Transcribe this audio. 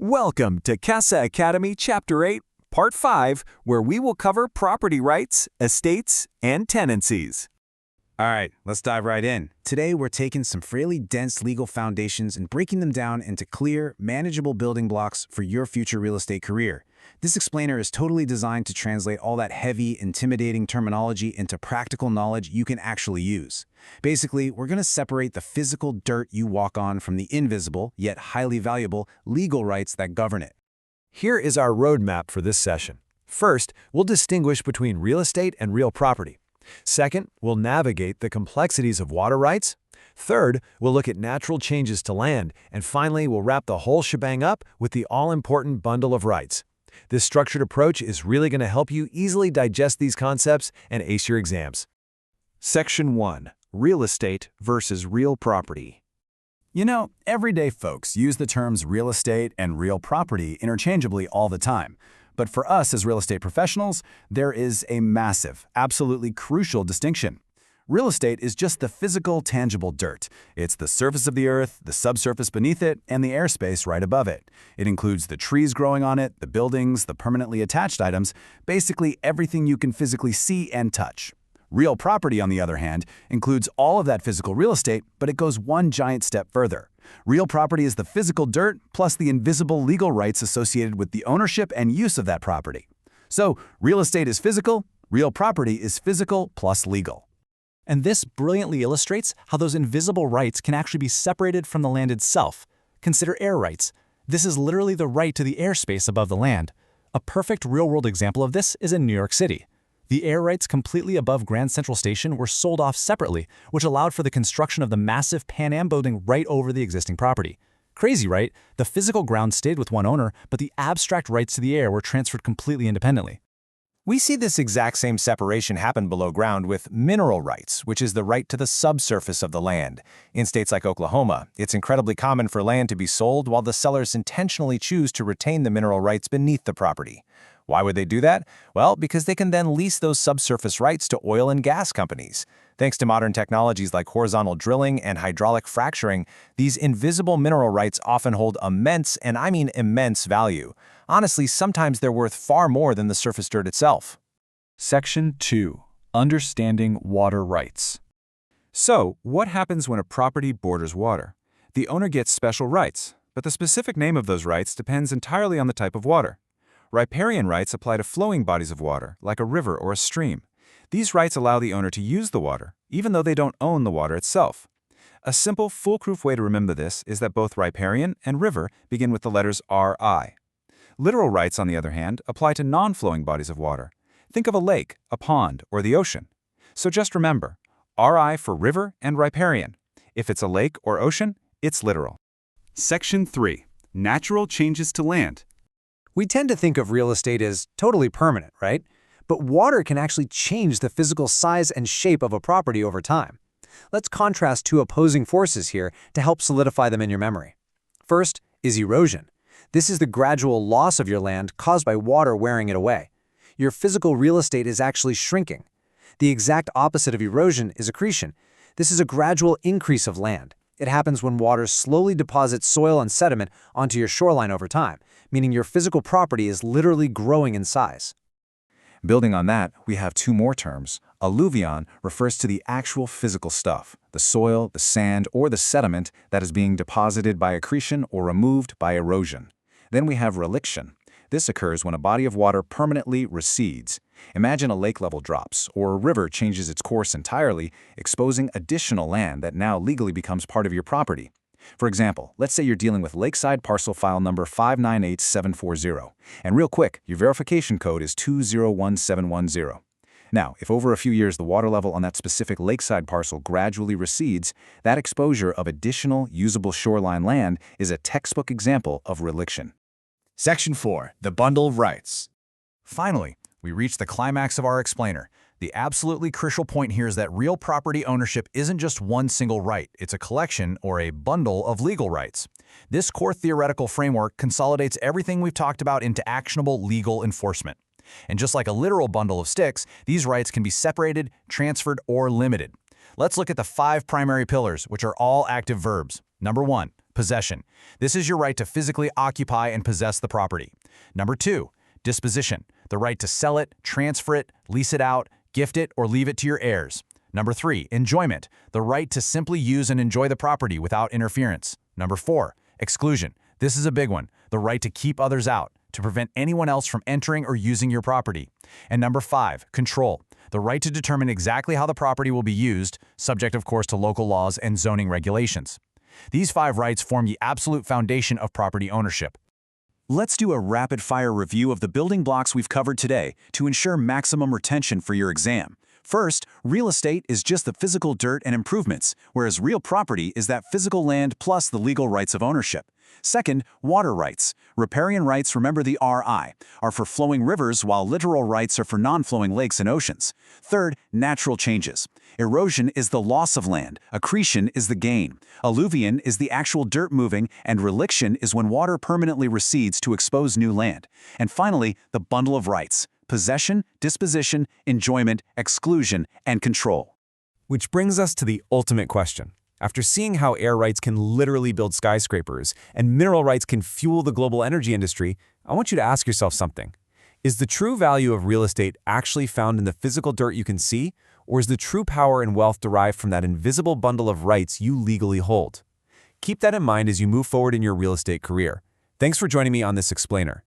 Welcome to Casa Academy Chapter 8, Part 5, where we will cover property rights, estates, and tenancies. All right, let's dive right in. Today, we're taking some fairly dense legal foundations and breaking them down into clear, manageable building blocks for your future real estate career. This explainer is totally designed to translate all that heavy, intimidating terminology into practical knowledge you can actually use. Basically, we're going to separate the physical dirt you walk on from the invisible, yet highly valuable, legal rights that govern it. Here is our roadmap for this session. First, we'll distinguish between real estate and real property. Second, we'll navigate the complexities of water rights. Third, we'll look at natural changes to land. And finally, we'll wrap the whole shebang up with the all-important bundle of rights. This structured approach is really going to help you easily digest these concepts and ace your exams. Section 1. Real estate versus real property. You know, everyday folks use the terms real estate and real property interchangeably all the time. But for us as real estate professionals, there is a massive, absolutely crucial distinction. Real estate is just the physical, tangible dirt. It's the surface of the earth, the subsurface beneath it, and the airspace right above it. It includes the trees growing on it, the buildings, the permanently attached items, basically everything you can physically see and touch. Real property, on the other hand, includes all of that physical real estate, but it goes one giant step further. Real property is the physical dirt plus the invisible legal rights associated with the ownership and use of that property. So, real estate is physical, real property is physical plus legal. And this brilliantly illustrates how those invisible rights can actually be separated from the land itself. Consider air rights. This is literally the right to the airspace above the land. A perfect real-world example of this is in New York City. The air rights completely above Grand Central Station were sold off separately, which allowed for the construction of the massive Pan Am building right over the existing property. Crazy, right? The physical ground stayed with one owner, but the abstract rights to the air were transferred completely independently. We see this exact same separation happen below ground with mineral rights, which is the right to the subsurface of the land. In states like Oklahoma, it's incredibly common for land to be sold while the sellers intentionally choose to retain the mineral rights beneath the property. Why would they do that? Well, because they can then lease those subsurface rights to oil and gas companies. Thanks to modern technologies like horizontal drilling and hydraulic fracturing, these invisible mineral rights often hold immense, and I mean immense, value. Honestly, sometimes they're worth far more than the surface dirt itself. Section 2. Understanding water rights. So, what happens when a property borders water? The owner gets special rights, but the specific name of those rights depends entirely on the type of water. Riparian rights apply to flowing bodies of water, like a river or a stream. These rights allow the owner to use the water, even though they don't own the water itself. A simple, foolproof way to remember this is that both riparian and river begin with the letters RI. Literal rights, on the other hand, apply to non-flowing bodies of water. Think of a lake, a pond, or the ocean. So just remember, RI for river and riparian. If it's a lake or ocean, it's literal. Section 3. Natural changes to land. We tend to think of real estate as totally permanent, right? But water can actually change the physical size and shape of a property over time. Let's contrast two opposing forces here to help solidify them in your memory. First is erosion. This is the gradual loss of your land caused by water wearing it away. Your physical real estate is actually shrinking. The exact opposite of erosion is accretion. This is a gradual increase of land. It happens when water slowly deposits soil and sediment onto your shoreline over time, meaning your physical property is literally growing in size. Building on that, we have two more terms. Alluvion refers to the actual physical stuff, the soil, the sand, or the sediment that is being deposited by accretion or removed by erosion. Then we have reliction. This occurs when a body of water permanently recedes. Imagine a lake level drops, or a river changes its course entirely, exposing additional land that now legally becomes part of your property. For example, let's say you're dealing with lakeside parcel file number 598740. And real quick, your verification code is 201710. Now, if over a few years the water level on that specific lakeside parcel gradually recedes, that exposure of additional usable shoreline land is a textbook example of reliction. Section 4. The bundle of rights. Finally, we reach the climax of our explainer. The absolutely crucial point here is that real property ownership isn't just one single right, it's a collection or a bundle of legal rights. This core theoretical framework consolidates everything we've talked about into actionable legal enforcement. And just like a literal bundle of sticks, these rights can be separated, transferred, or limited. Let's look at the 5 primary pillars, which are all active verbs. Number 1, Possession. This is your right to physically occupy and possess the property. Number 2, disposition. The right to sell it, transfer it, lease it out, gift it, or leave it to your heirs. Number 3, enjoyment. The right to simply use and enjoy the property without interference. Number 4, exclusion. This is a big one. The right to keep others out, to prevent anyone else from entering or using your property. And number 5, control. The right to determine exactly how the property will be used, subject of course to local laws and zoning regulations. These 5 rights form the absolute foundation of property ownership. Let's do a rapid-fire review of the building blocks we've covered today to ensure maximum retention for your exam. First, real estate is just the physical dirt and improvements, whereas real property is that physical land plus the legal rights of ownership. Second, water rights. Riparian rights, remember the RI, are for flowing rivers while littoral rights are for non-flowing lakes and oceans. Third, natural changes. Erosion is the loss of land, accretion is the gain. Alluvion is the actual dirt moving, and reliction is when water permanently recedes to expose new land. And finally, the bundle of rights. Possession, disposition, enjoyment, exclusion, and control. Which brings us to the ultimate question. After seeing how air rights can literally build skyscrapers and mineral rights can fuel the global energy industry, I want you to ask yourself something. Is the true value of real estate actually found in the physical dirt you can see, or is the true power and wealth derived from that invisible bundle of rights you legally hold? Keep that in mind as you move forward in your real estate career. Thanks for joining me on this explainer.